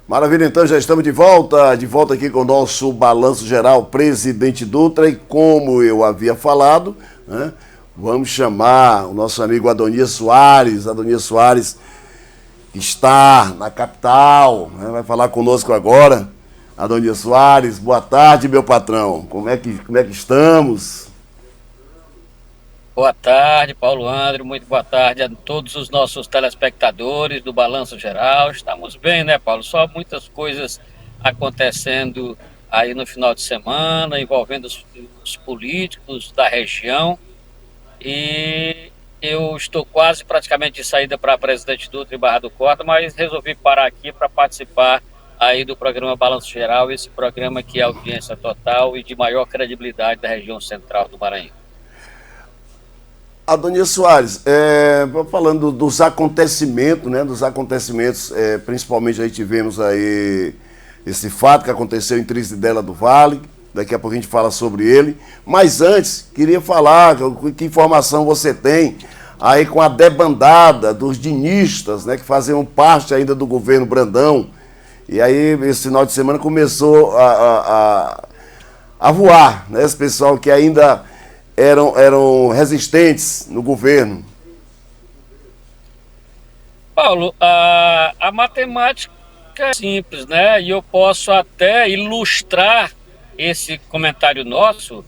Maravilha, então já estamos de volta aqui com o nosso Balanço Geral Presidente Dutra e como eu havia falado, né, vamos chamar o nosso amigo Adonias Soares. Adonias Soares está na capital, né, vai falar conosco agora. Adonias Soares, boa tarde, meu patrão. Como é que estamos? Boa tarde, Paulo André. Muito boa tarde a todos os nossos telespectadores do Balanço Geral. Estamos bem, né, Paulo? Só muitas coisas acontecendo aí no final de semana, envolvendo os políticos da região. E eu estou quase praticamente de saída para Presidente Dutra e Barra do Corda, mas resolvi parar aqui para participar aí do programa Balanço Geral, esse programa que é audiência total e de maior credibilidade da região central do Maranhão. Adonias Soares, falando dos acontecimentos, né? Principalmente aí tivemos aí esse fato que aconteceu em Trizidela do Vale. Daqui a pouco a gente fala sobre ele. Mas antes, queria falar que informação você tem aí com a debandada dos dinistas, né? Que faziam parte ainda do governo Brandão. E aí, esse final de semana começou a voar, né? Esse pessoal que ainda eram resistentes no governo. Paulo, a matemática é simples, né? E eu posso até ilustrar esse comentário nosso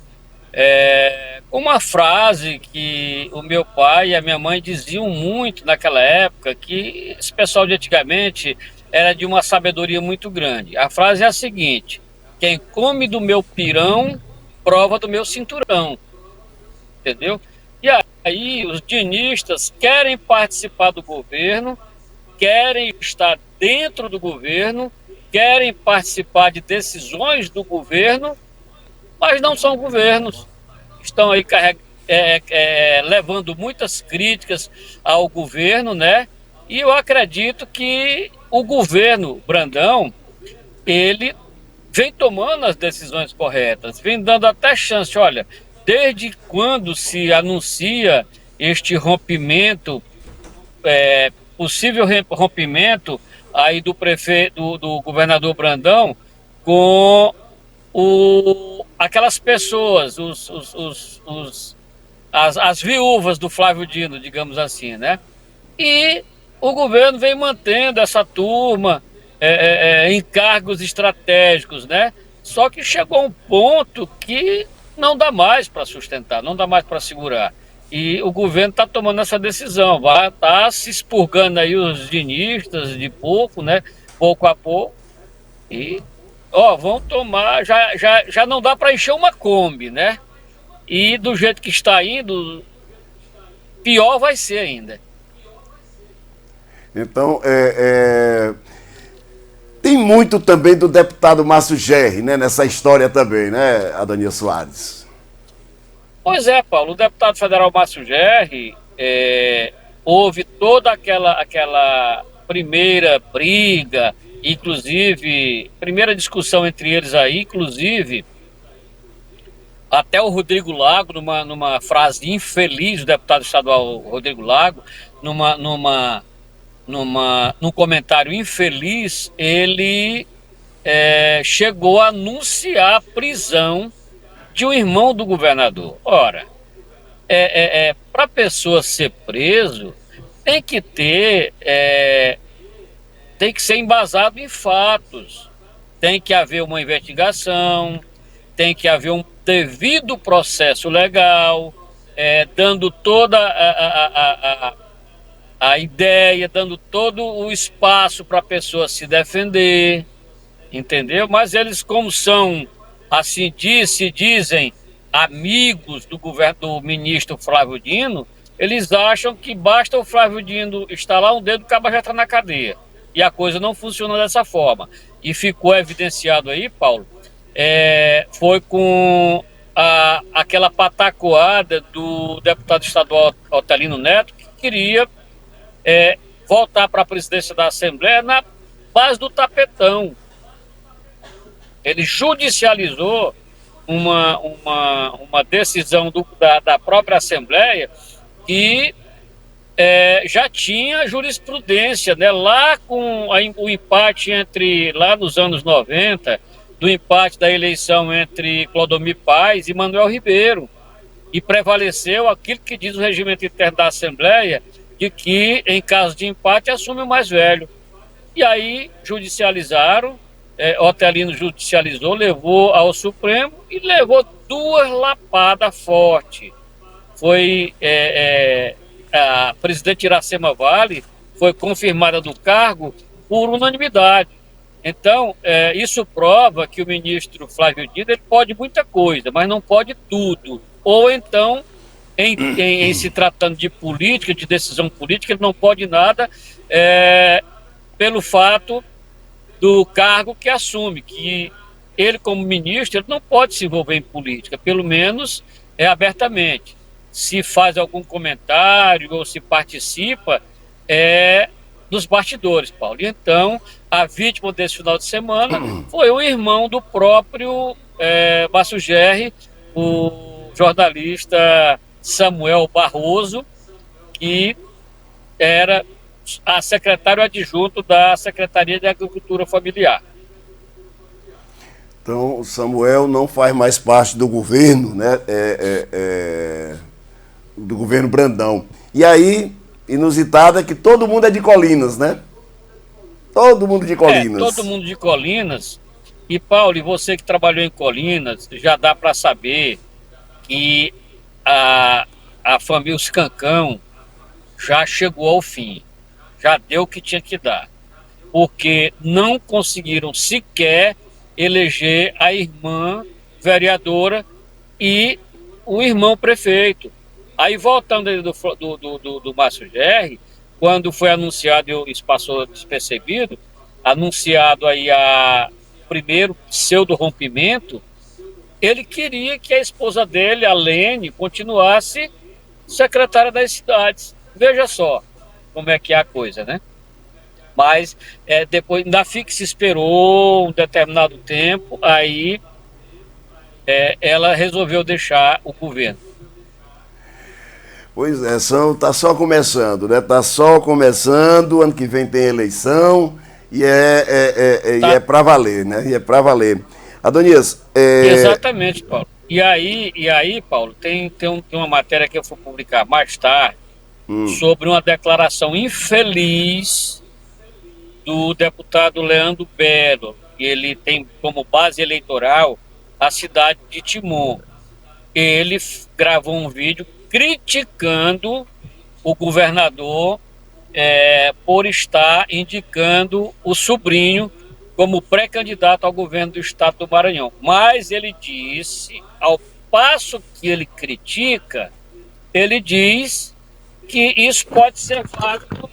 com uma frase que o meu pai e a minha mãe diziam muito naquela época, que esse pessoal de antigamente era de uma sabedoria muito grande. A frase é a seguinte: quem come do meu pirão, prova do meu cinturão. Entendeu? E aí os dinistas querem participar do governo, querem estar dentro do governo, querem participar de decisões do governo, mas não são governos. Estão aí levando muitas críticas ao governo, né? E eu acredito que o governo Brandão, ele vem tomando as decisões corretas, vem dando até chance. Olha, desde quando se anuncia este rompimento, possível rompimento aí do prefeito, do governador Brandão com aquelas pessoas, as viúvas do Flávio Dino, digamos assim, né? E o governo vem mantendo essa turma em cargos estratégicos, né? Só que chegou um ponto que não dá mais para sustentar, não dá mais para segurar. E o governo está tomando essa decisão, vai tá se expurgando aí os dinistas de pouco, né? Pouco a pouco. E, vão tomar, já não dá para encher uma Kombi, né? E do jeito que está indo, pior vai ser ainda. Então, tem muito também do deputado Márcio Gerri, né? Nessa história também, né, Adonias Soares? Pois é, Paulo, o deputado federal Márcio Gerri, houve toda aquela primeira briga, inclusive, primeira discussão entre eles aí, inclusive, até o Rodrigo Lago, numa frase infeliz, o deputado estadual Rodrigo Lago, num comentário infeliz, ele chegou a anunciar a prisão de um irmão do governador. Ora, para a pessoa ser preso, tem que ter, tem que ser embasado em fatos, tem que haver uma investigação, tem que haver um devido processo legal, dando toda a ideia, dando todo o espaço para a pessoa se defender, entendeu? Mas eles, como são, assim se dizem, amigos do governo do ministro Flávio Dino, eles acham que basta o Flávio Dino estalar um dedo, o cabo já está na cadeia. E a coisa não funciona dessa forma. E ficou evidenciado aí, Paulo, foi com aquela patacoada do deputado estadual Otelino Neto, que queria voltar para a presidência da Assembleia na base do tapetão. Ele judicializou uma decisão da própria Assembleia que já tinha jurisprudência, né? Lá com o empate lá nos anos 90, do empate da eleição entre Clodomir Paz e Manuel Ribeiro. E prevaleceu aquilo que diz o regimento interno da Assembleia, de que, em caso de empate, assume o mais velho. E aí judicializaram, Otelino judicializou, levou ao Supremo e levou 2 lapadas fortes. Foi a presidente Iracema Vale foi confirmada no cargo por unanimidade. Então, isso prova que o ministro Flávio Dino ele pode muita coisa, mas não pode tudo. Ou então, em se tratando de política, de decisão política, ele não pode nada pelo fato do cargo que assume, que ele, como ministro, ele não pode se envolver em política, pelo menos abertamente. Se faz algum comentário ou se participa, dos bastidores, Paulo. E então, a vítima desse final de semana foi o irmão do próprio Márcio Gerri, o jornalista Samuel Barroso, que era secretário adjunto da Secretaria de Agricultura Familiar. Então, o Samuel não faz mais parte do governo, né? Do governo Brandão. E aí, inusitado é que todo mundo é de Colinas, né? Todo mundo de Colinas. Todo mundo de Colinas. E, Paulo, e você que trabalhou em Colinas, já dá para saber que a família Os Cancão já chegou ao fim. Já deu o que tinha que dar. Porque não conseguiram sequer eleger a irmã vereadora e o irmão prefeito. Aí, voltando do Márcio Gerri, quando foi anunciado, isso passou despercebido, anunciado aí primeiro pseudo-rompimento, ele queria que a esposa dele, a Lene, continuasse secretária das cidades. Veja só como é que é a coisa, né? Mas depois, ainda se esperou um determinado tempo, aí ela resolveu deixar o governo. Pois é, tá só começando, né? Tá só começando, ano que vem tem eleição e é para valer, né? E é para valer. Adonias... Exatamente, Paulo. E aí, Paulo, tem uma matéria que eu vou publicar mais tarde sobre uma declaração infeliz do deputado Leandro Belo. Ele tem como base eleitoral a cidade de Timon. Ele gravou um vídeo criticando o governador por estar indicando o sobrinho como pré-candidato ao governo do estado do Maranhão. Mas ele disse, ao passo que ele critica, ele diz que isso pode ser válido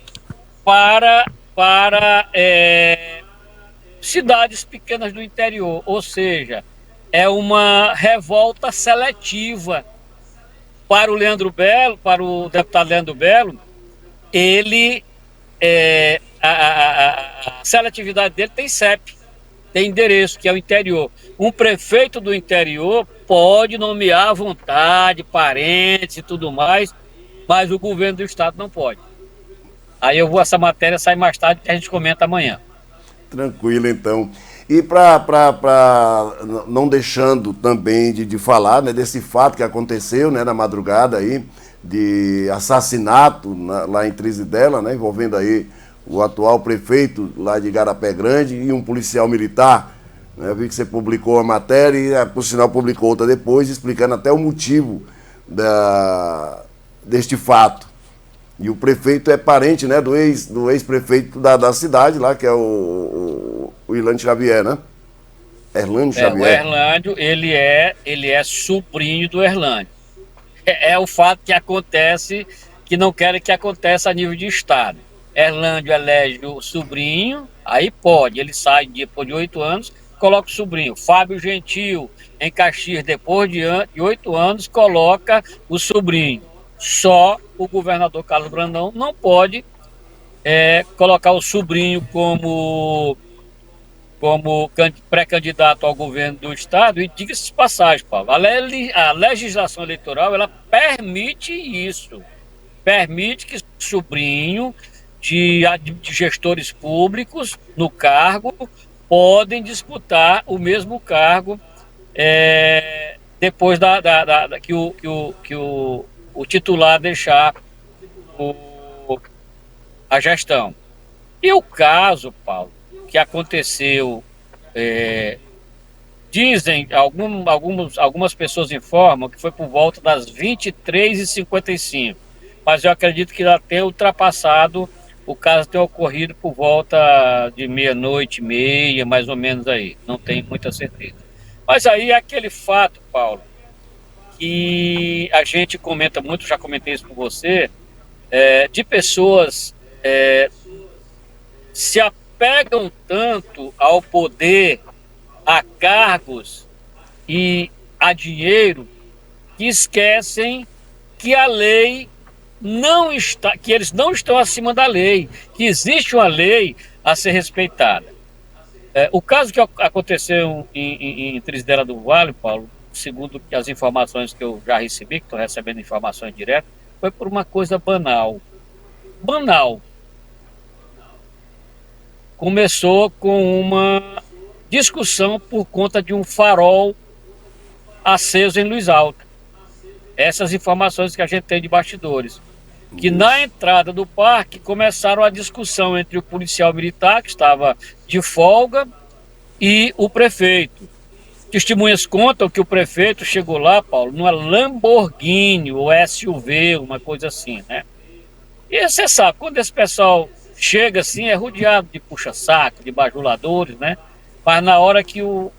para cidades pequenas do interior, ou seja, é uma revolta seletiva. Para o Leandro Belo, para o deputado Leandro Belo, ele a seletividade dele tem CEP, tem endereço, que é o interior. Um prefeito do interior pode nomear à vontade, parentes e tudo mais, mas o governo do estado não pode. Aí essa matéria sai mais tarde, que a gente comenta amanhã. Tranquilo, então. E não deixando também de falar, né, desse fato que aconteceu, né, na madrugada aí, de assassinato lá em Trizidela, né, envolvendo aí o atual prefeito lá de Igarapé Grande e um policial militar. Né, eu vi que você publicou a matéria e, por sinal, publicou outra depois, explicando até o motivo deste fato. E o prefeito é parente, né, do ex-prefeito da cidade lá, que é o Irlande Xavier, né? Erlândio Xavier. O Erlândio, ele é sobrinho do Erlândio. É o fato que acontece, que não querem que aconteça a nível de estado. Erlândio elege o sobrinho, aí pode, ele sai depois de 8 anos, coloca o sobrinho. Fábio Gentil, em Caxias, depois de 8 anos, coloca o sobrinho. Só o governador Carlos Brandão não pode colocar o sobrinho como pré-candidato ao governo do estado. E diga-se de passagem, Paulo, a legislação eleitoral ela permite isso. permite que sobrinho de gestores públicos no cargo podem disputar o mesmo cargo depois que o titular deixar a gestão. E o caso, Paulo, que aconteceu, dizem, algumas pessoas informam que foi por volta das 23h55, mas eu acredito que já tenha ultrapassado, o caso tenha ocorrido por volta de meia-noite e meia, mais ou menos aí, não tenho muita certeza. Mas aí é aquele fato, Paulo, que a gente comenta muito, já comentei isso com você, de pessoas se apegam tanto ao poder, a cargos e a dinheiro, que esquecem que a lei não está, que eles não estão acima da lei, que existe uma lei a ser respeitada. O caso que aconteceu em Trisdela do Vale, Paulo, segundo as informações que eu já recebi, que estou recebendo informações diretas, foi por uma coisa banal. Banal. Começou com uma discussão por conta de um farol aceso em luz alta. Essas informações que a gente tem de bastidores. Que na entrada do parque começaram a discussão entre o policial militar, que estava de folga, e o prefeito. Testemunhas contam que o prefeito chegou lá, Paulo, numa Lamborghini ou SUV, uma coisa assim, né? E você sabe, quando esse pessoal chega assim, é rodeado de puxa-saco, de bajuladores, né? Mas na hora que o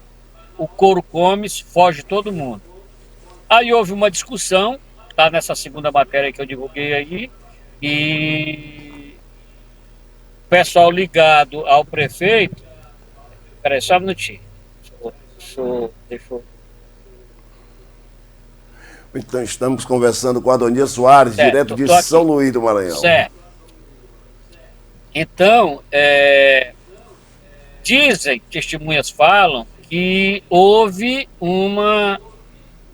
couro come, foge todo mundo. Aí houve uma discussão, tá nessa segunda matéria que eu divulguei aí, e o pessoal ligado ao prefeito. Peraí, só um minutinho. Deixa eu... Então, estamos conversando com Adonias Soares, direto de São Luís do Maranhão. Certo. Então, dizem, testemunhas falam, que houve uma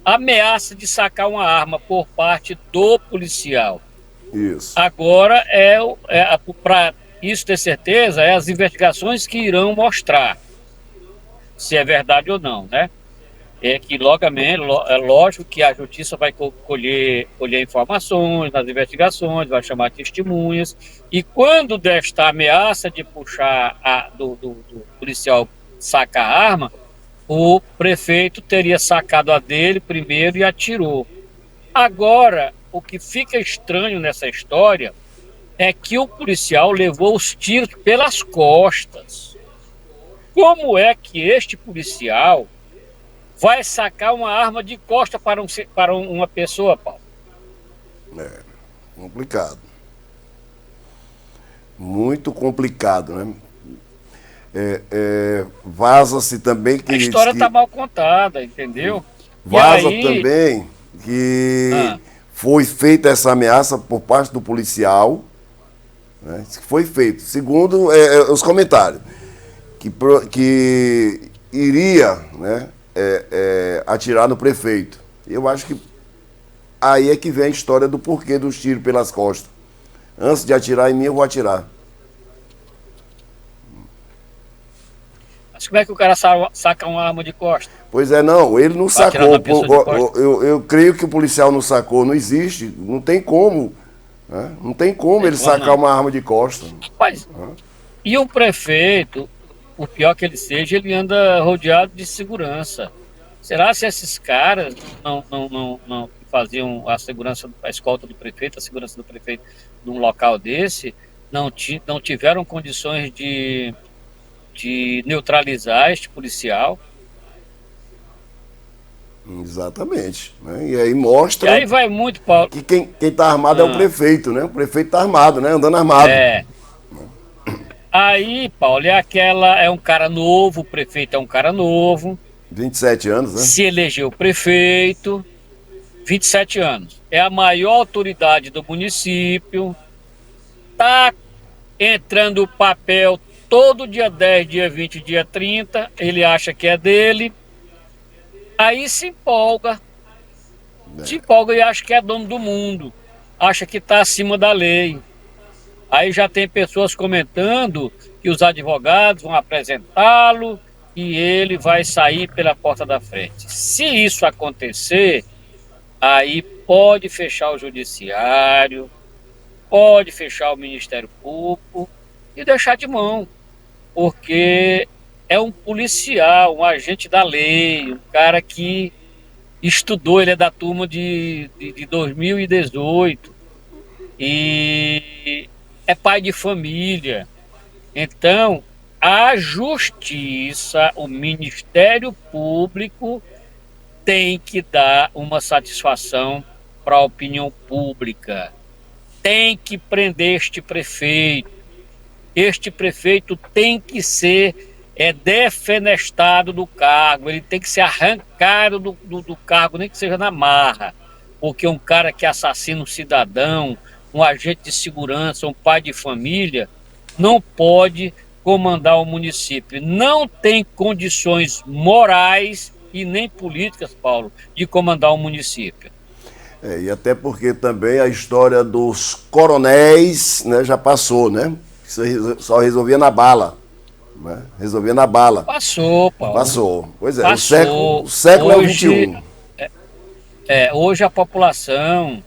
ameaça de sacar uma arma por parte do policial. Isso. Agora, para isso ter certeza, as investigações que irão mostrar se é verdade ou não, né? É que é lógico que a justiça vai colher informações nas investigações, vai chamar testemunhas, e quando desta ameaça de puxar do policial sacar a arma, o prefeito teria sacado a dele primeiro e atirou. Agora, o que fica estranho nessa história é que o policial levou os tiros pelas costas. Como é que este policial vai sacar uma arma de costa para uma pessoa, Paulo? Complicado. Muito complicado, né? Vaza-se também que... A história está mal contada, entendeu? Vaza também que foi feita essa ameaça por parte do policial, né? Foi feito, segundo os comentários, que iria, né, atirar no prefeito. Eu acho que aí é que vem a história do porquê dos tiros pelas costas. Antes de atirar em mim, eu vou atirar. Mas como é que o cara saca uma arma de costa? Pois não, ele não sacou. Eu creio que o policial não sacou, não existe, não tem como. Né? Não tem como ele sacar uma arma de costa. Mas, e um prefeito, o pior que ele seja, ele anda rodeado de segurança. Será se esses caras não faziam a segurança, a escolta do prefeito, a segurança do prefeito num local desse, não tiveram condições de neutralizar este policial? Exatamente. Né? E aí mostra... E aí vai muito, Paulo... que quem está armado é o prefeito, né? O prefeito está armado, né? Andando armado. Aí, Paulo, é um cara novo, o prefeito é um cara novo. 27 anos, né? Se elegeu prefeito, 27 anos. É a maior autoridade do município. Está entrando o papel todo dia 10, dia 20, dia 30. Ele acha que é dele. Aí se empolga e acha que é dono do mundo. acha que está acima da lei. Aí já tem pessoas comentando que os advogados vão apresentá-lo e ele vai sair pela porta da frente. Se isso acontecer, aí pode fechar o judiciário, pode fechar o Ministério Público e deixar de mão, porque é um policial, um agente da lei, um cara que estudou, ele é da turma de 2018 e é pai de família. Então, a justiça, o Ministério Público tem que dar uma satisfação para a opinião pública. Tem que prender este prefeito. Este prefeito tem que ser defenestado do cargo, ele tem que ser arrancado do cargo, nem que seja na marra, porque um cara que assassina um cidadão, um agente de segurança, um pai de família, não pode comandar o município. Não tem condições morais e nem políticas, Paulo, de comandar o município. E até porque também a história dos coronéis, né, já passou, né? Isso só resolvia na bala. Né? Resolvia na bala. Passou, Paulo. Passou. Pois é, passou. O século hoje, é o XXI. Hoje a população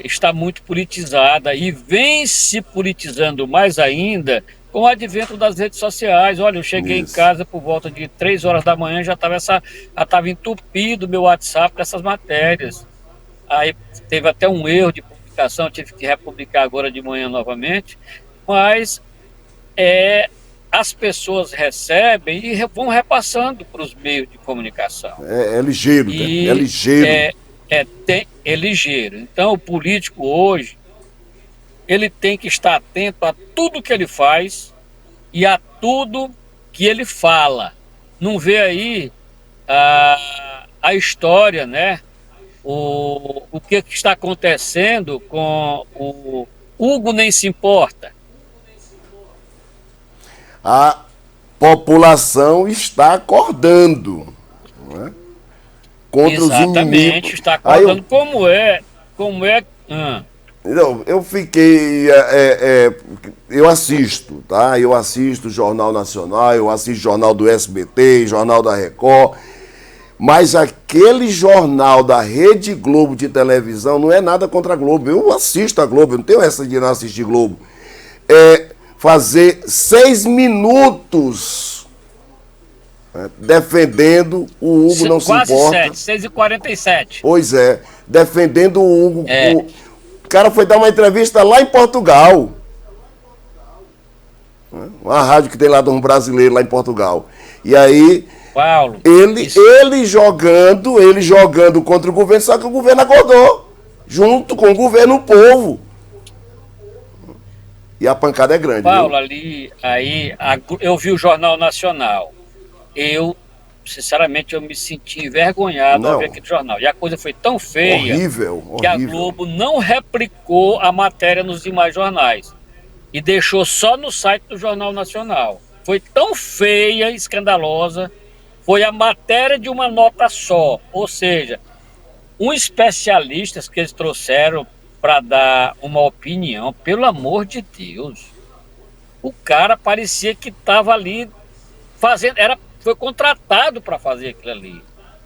está muito politizada e vem se politizando mais ainda com o advento das redes sociais. Olha, eu cheguei em casa por volta de 3 horas da manhã, já estava entupido o meu WhatsApp dessas matérias. Aí teve até um erro de publicação, eu tive que republicar agora de manhã novamente, mas as pessoas recebem e vão repassando para os meios de comunicação. É ligeiro, e é ligeiro. É ligeiro. Então, o político hoje, ele tem que estar atento a tudo que ele faz e a tudo que ele fala. Não vê aí a história, né? O que está acontecendo com o Hugo Nem Se Importa. A população está acordando, não é? Contra Exatamente, os inimigos. Está acordando. Como é. Então, eu fiquei. Eu assisto, tá? Eu assisto o Jornal Nacional, eu assisto o Jornal do SBT, Jornal da Record. Mas aquele jornal da Rede Globo de televisão não é nada contra a Globo. Eu assisto a Globo, eu não tenho essa de não assistir Globo. Fazer 6 minutos defendendo o Hugo Não Se Importa. Quase 7, 6h47. Pois é, defendendo o Hugo. O cara foi dar uma entrevista lá em Portugal. Uma rádio que tem lá de um brasileiro lá em Portugal. E aí, Paulo, ele jogando contra o governo, só que o governo acordou. Junto com o governo, o povo. E a pancada é grande. Paulo, eu vi o Jornal Nacional. Sinceramente, eu me senti envergonhado ao ver aquele jornal. E a coisa foi tão feia que a Globo não replicou a matéria nos demais jornais. E deixou só no site do Jornal Nacional. Foi tão feia, escandalosa. Foi a matéria de uma nota só. Ou seja, um especialista que eles trouxeram para dar uma opinião, pelo amor de Deus. O cara parecia que estava ali fazendo, foi contratado para fazer aquilo ali,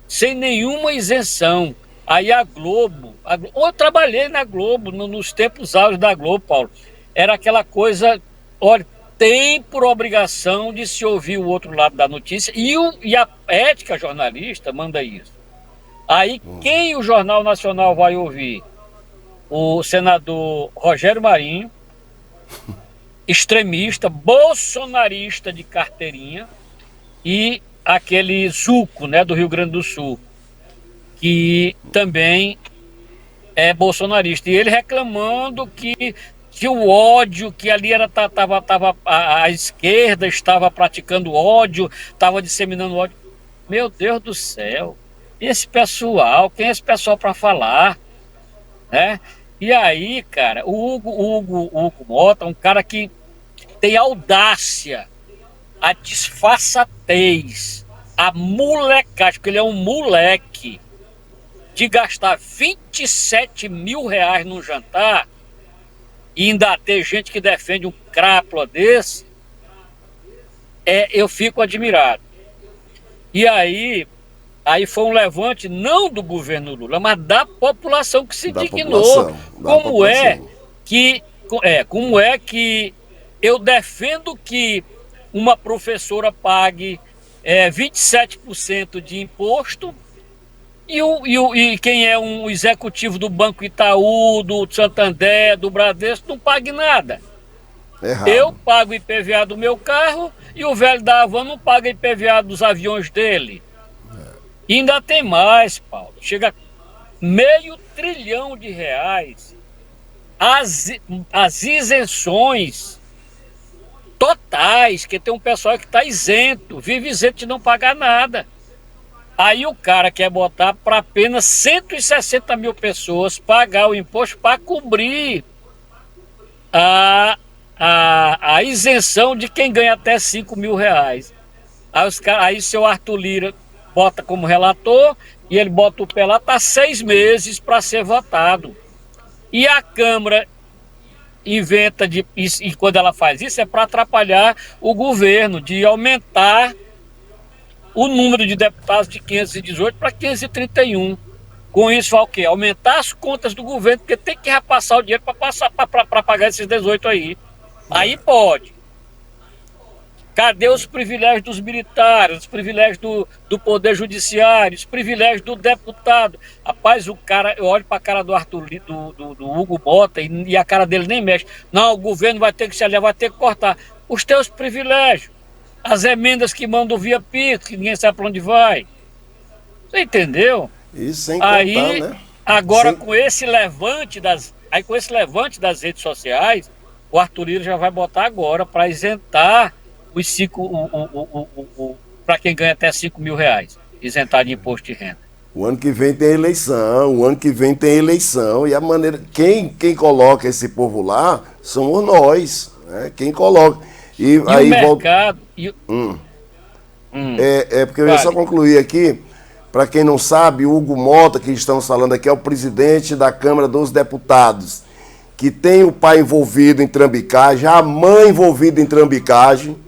sem nenhuma isenção. Aí a Globo, eu trabalhei na Globo, nos tempos áureos da Globo, Paulo, era aquela coisa, olha, tem por obrigação de se ouvir o outro lado da notícia, e a ética jornalista manda isso. Aí quem o Jornal Nacional vai ouvir? O senador Rogério Marinho, extremista, bolsonarista de carteirinha, e aquele Zuco, né, do Rio Grande do Sul, que também é bolsonarista. E ele reclamando que o ódio, que ali a esquerda estava praticando ódio, estava disseminando ódio. Meu Deus do céu, e esse pessoal, quem é esse pessoal para falar? Né? E aí, cara, o Hugo Mota, um cara que tem audácia, a disfarçatez, a molecagem, porque ele é um moleque. de gastar 27 mil reais num jantar e ainda ter gente que defende um crápula desse, eu fico admirado. E aí foi um levante não do governo Lula, mas da população que se indignou. Como é que eu defendo que uma professora pague 27% de imposto e quem é um executivo do Banco Itaú, do Santander, do Bradesco, não pague nada. Errado. Eu pago IPVA do meu carro e o velho da Havan não paga IPVA dos aviões dele. E ainda tem mais, Paulo. Chega a R$500 bilhão as isenções totais, que tem um pessoal que está isento, vive isento de não pagar nada. Aí o cara quer botar para apenas 160 mil pessoas pagar o imposto para cobrir a isenção de quem ganha até 5 mil reais. Aí seu Arthur Lira bota como relator e ele bota o pé lá, está 6 meses para ser votado. E a Câmara inventa e quando ela faz isso é para atrapalhar o governo, de aumentar o número de deputados de 518 para 531. Com isso vai o quê? Aumentar as contas do governo, porque tem que repassar o dinheiro para pagar esses 18 aí. Aí pode. Cadê os privilégios dos militares, os privilégios do Poder Judiciário, os privilégios do deputado? Rapaz, o cara, eu olho para a cara do Arthur, do Hugo Mota e a cara dele nem mexe. Não, o governo vai ter que se aliar, vai ter que cortar. Os teus privilégios, as emendas que mandam via Pix, que ninguém sabe para onde vai. Você entendeu? Isso sem contar, né? Agora com esse levante das redes sociais, o Arthur Lira já vai botar agora para isentar para quem ganha até 5 mil reais, isentar de imposto de renda. O ano que vem tem eleição, e a maneira, quem coloca esse povo lá somos nós, né? Quem coloca. E aí o mercado... porque eu ia só concluir aqui, para quem não sabe, o Hugo Mota, que estamos falando aqui, é o presidente da Câmara dos Deputados, que tem o pai envolvido em trambicagem, a mãe envolvida em trambicagem,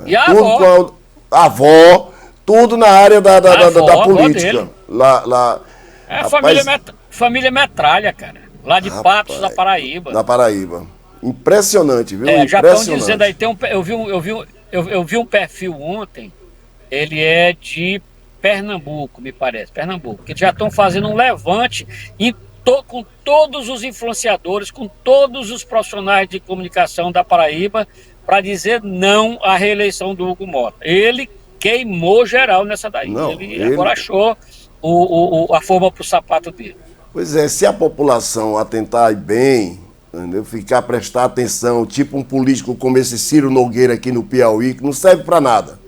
e a avó? A avó, tudo na área da política. Família Metralha, cara. Lá de Patos, da Paraíba. Da Paraíba. Impressionante, viu? Já estão dizendo aí, eu vi um perfil ontem, ele é de Pernambuco, me parece, que já estão fazendo um levante com todos os influenciadores, com todos os profissionais de comunicação da Paraíba, para dizer não à reeleição do Hugo Mota. Ele queimou geral nessa daí. Ele agora achou a forma para o sapato dele. Pois é, se a população atentar bem, entendeu? Prestar atenção, tipo um político como esse Ciro Nogueira aqui no Piauí, que não serve para nada,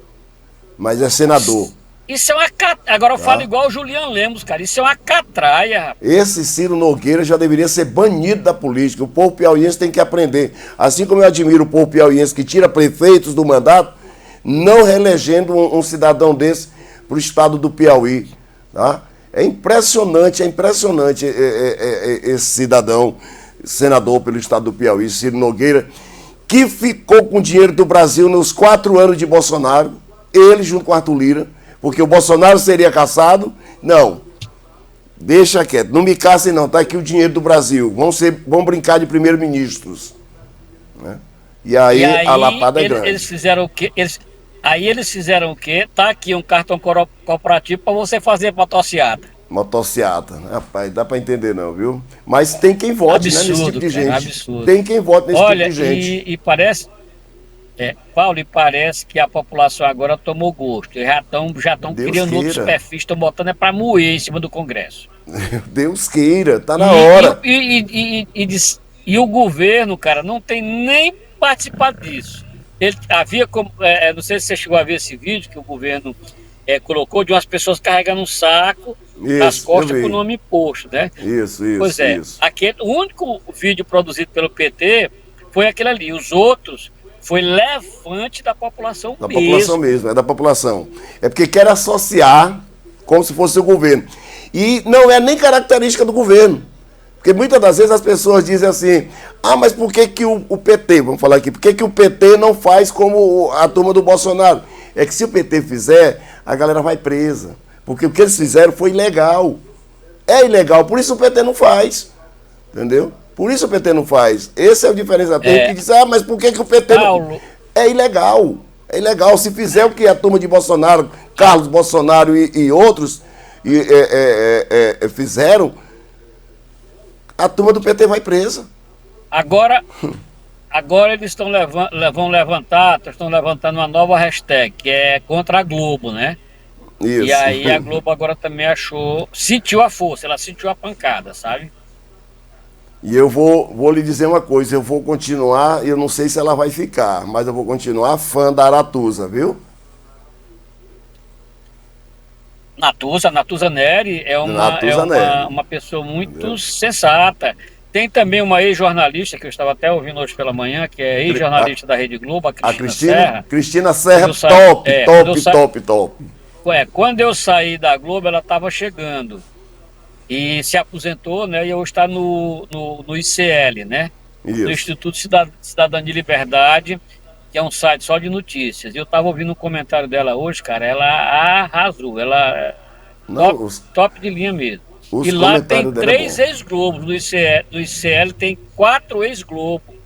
mas é senador. Isso é uma Agora eu falo igual o Juliano Lemos, cara. Isso é uma catraia, rapaz. Esse Ciro Nogueira já deveria ser banido da política. O povo piauiense tem que aprender. Assim como eu admiro o povo piauiense que tira prefeitos do mandato, não reelegendo um cidadão desse para o estado do Piauí. Tá? É impressionante esse cidadão, senador pelo estado do Piauí, Ciro Nogueira, que ficou com o dinheiro do Brasil nos 4 anos de Bolsonaro, ele junto com Arthur Lira, porque o Bolsonaro seria caçado. Não, deixa quieto, não me caçem não, tá aqui o dinheiro do Brasil, vão brincar de primeiro-ministros. Né? E aí a lapada é grande. Eles fizeram o quê? Eles fizeram o quê? Tá aqui um cartão corporativo para você fazer motociata. Motociata, rapaz, dá para entender não, viu? Mas tem quem vote, absurdo, né, nesse tipo de gente. Absurdo. Tem quem vote nesse tipo de gente. E parece... Paulo, e parece que a população agora tomou gosto. Já estão criando outros perfis, estão botando para moer em cima do Congresso. Deus queira, tá na hora. E o governo, cara, não tem nem participado disso. Ele havia como. Não sei se você chegou a ver esse vídeo que o governo colocou de umas pessoas carregando um saco nas costas com o nome imposto, né? Isso. Pois é. Isso. O único vídeo produzido pelo PT foi aquele ali. Os outros. Foi levante da população mesmo. Da população mesmo, é da população. É porque quer associar como se fosse o governo. E não é nem característica do governo. Porque muitas das vezes as pessoas dizem assim, mas por que, que o PT, vamos falar aqui, por que, que o PT não faz como a turma do Bolsonaro? É que se o PT fizer, a galera vai presa. Porque o que eles fizeram foi ilegal. É ilegal, por isso o PT não faz. Entendeu? Por isso o PT não faz. Esse é o diferencial. Tem que dizer, mas por que, que o PT não... É ilegal. É ilegal. Se fizer o que a turma de Bolsonaro, Carlos Bolsonaro e outros fizeram, a turma do PT vai presa. Agora eles estão vão levantar, estão levantando uma nova hashtag, que é contra a Globo, né? Isso. E aí a Globo agora também sentiu a força, ela sentiu a pancada, sabe? E eu vou lhe dizer uma coisa, eu vou continuar, eu não sei se ela vai ficar, mas eu vou continuar fã da Aratuza, viu? Natuza Neri é uma pessoa muito sensata. Tem também uma ex-jornalista, que eu estava até ouvindo hoje pela manhã, que é ex-jornalista da Rede Globo, a Cristina Serra. Cristina Serra, top. Quando eu saí da Globo, ela estava chegando. E se aposentou, né? E eu está no ICL, né? Isso. No Instituto Cidadania e Liberdade, que é um site só de notícias. E eu estava ouvindo um comentário dela hoje, cara, ela arrasou, ela top de linha mesmo. E lá tem 3 ex-globos, no ICL tem 4 ex-globos.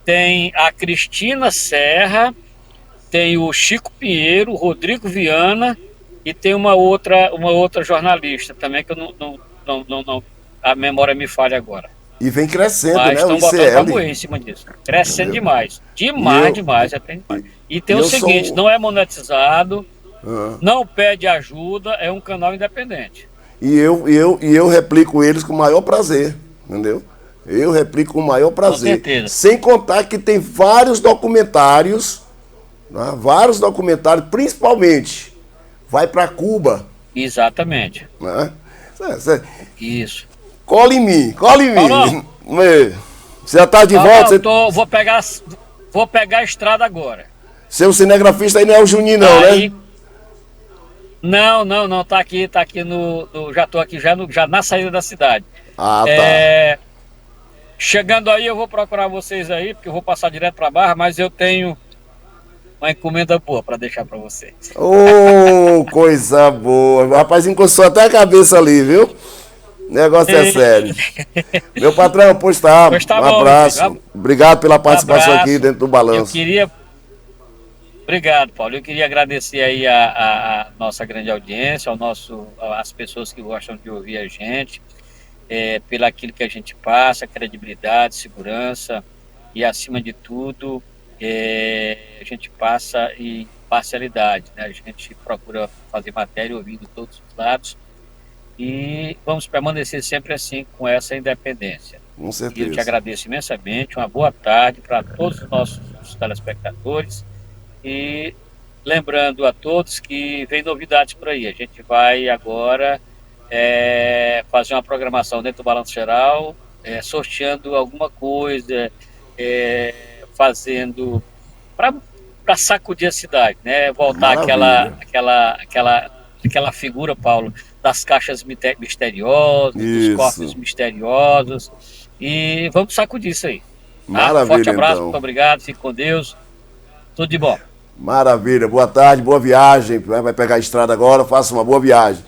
Tem a Cristina Serra, tem o Chico Pinheiro, o Rodrigo Viana e tem uma outra jornalista também, que eu não a memória me falha agora. E vem crescendo, mas né? Estão botando pra morrer em cima disso. Crescendo demais. Demais. E tem o seguinte, não é monetizado, não pede ajuda, é um canal independente. E eu replico eles com o maior prazer, entendeu? Eu replico com o maior prazer. Com certeza. Sem contar que tem vários documentários, né? Principalmente, vai para Cuba. Exatamente. Né? Isso. Cola em mim. Paulo, você já tá de volta? Vou pegar a estrada agora. Seu cinegrafista aí não é o Juninho, não, né? Não, tá aqui já tô aqui já na saída da cidade. Tá. Chegando aí, eu vou procurar vocês aí, porque eu vou passar direto pra Barra, mas eu tenho uma encomenda boa para deixar para vocês. Coisa boa. O rapaz encostou até a cabeça ali, viu? O negócio é sério. Meu patrão, pois tá. Um abraço. Obrigado pela participação aqui dentro do Balanço. Obrigado, Paulo. Eu queria agradecer aí a nossa grande audiência, as pessoas que gostam de ouvir a gente, pelo aquilo que a gente passa, credibilidade, segurança e, acima de tudo, a gente passa em parcialidade, né? A gente procura fazer matéria ouvindo todos os lados e vamos permanecer sempre assim, com essa independência. Com certeza. E eu te agradeço imensamente, uma boa tarde para todos os nossos telespectadores e lembrando a todos que vem novidades por aí. A gente vai agora fazer uma programação dentro do Balanço Geral, sorteando alguma coisa, fazendo para sacudir a cidade, né? Voltar aquela figura, Paulo, das caixas misteriosas, dos cofres misteriosos, e vamos sacudir isso aí. Maravilha, forte abraço, então. Muito obrigado, fique com Deus, tudo de bom. Maravilha, boa tarde, boa viagem, vai pegar a estrada agora, faça uma boa viagem.